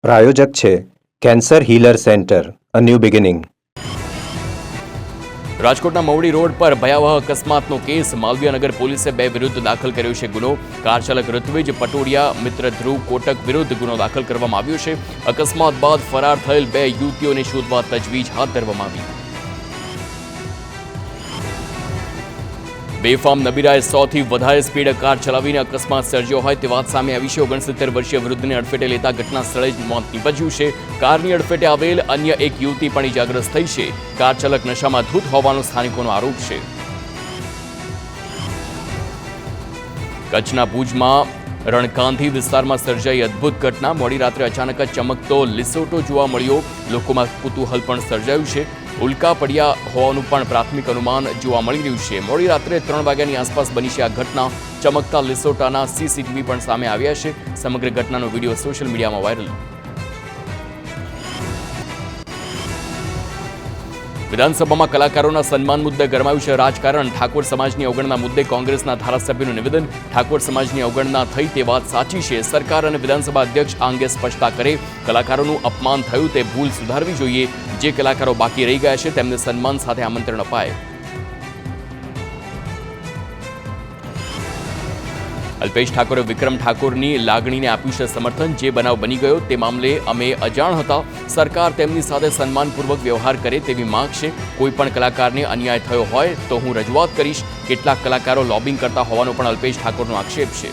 પ્રાયોજક છે cancer healer centre, a new beginning. રાજકોટના Mavdi road પર ભયાવહ અકસ્માતનો કેસ. માલવીયાનગર પોલીસે 2 વિરુદ્ધ દાખલ કર્યો છે ગુનો. કાર ચાલક ઋત્વિજ પટોડિયા, મિત્ર ધ્રુવ કોટક વિરુદ્ધ ગુનો દાખલ કરવામાં આવ્યો છે. અકસ્માત બાદ ફરાર થયેલ 2 યુવતીઓને શોધવા તજવીજ હાથ ધરવામાં આવી. બેફામ નબીરાએ 100થી વધારે સ્પીડે કાર ચલાવીને અકસ્માત સર્જ્યો હોય તે વાત સામે આવી છે. 69 વર્ષીય વૃદ્ધને અડફેટે લેતા ઘટના સ્થળે જ મોત નીપજ્યું છે. કારની અડફેટે આવેલ અન્ય એક યુવતી પણ ઇજાગ્રસ્ત થઈ છે. કાર ચાલક નશામાં ધૂત હોવાનો સ્થાનિકોનો આરોપ છે. કચ્છના ભુજમાં રણકાંધી વિસ્તારમાં સર્જાઈ અદ્ભુત ઘટના. મોડી રાત્રે અચાનક જ ચમકતો લીસોટો જોવા મળ્યો. લોકોમાં કુતૂહલ પણ સર્જાયું છે. ઉલ્કા પડ્યા હોવાનું પણ પ્રાથમિક અનુમાન જોવા મળી રહ્યું છે. મોડી રાત્રે 3 વાગ્યાની આસપાસ બની છે આ ઘટના. ચમકતા લીસોટાના સીસીટીવી પણ સામે આવ્યા છે. સમગ્ર ઘટનાનો વિડીયો સોશિયલ મીડિયામાં વાયરલ. વિધાનસભામાં કલાકારોના સન્માન મુદ્દે ગરમાયું છે રાજકારણ. ઠાકોર સમાજની અવગણના મુદ્દે કોંગ્રેસના ધારાસભ્યનું નિવેદન. ઠાકોર સમાજની અવગણના થઈ તે વાત સાચી છે. સરકાર અને વિધાનસભા અધ્યક્ષ આ અંગે સ્પષ્ટતા કરે. કલાકારોનું અપમાન થયું તે ભૂલ સુધારવી જોઈએ. જે કલાકારો બાકી રહી ગયા છે તેમને સન્માન સાથે આમંત્રણ અપાય. અલ્પેશ ઠાકોરે વિક્રમ ઠાકોરની લાગણીને આપ્યું છે સમર્થન. જે બનાવ બની ગયો તે મામલે અમે અજાણ હતા. સરકાર તેમની સાથે સન્માનપૂર્વક વ્યવહાર કરે તેવી માંગ છે. કોઈ પણ કલાકારને અન્યાય થયો હોય તો હું રજૂઆત કરીશ. કેટલાક કલાકારો લોબિંગ કરતા હોવાનો પણ અલ્પેશ ઠાકોરનો આક્ષેપ છે.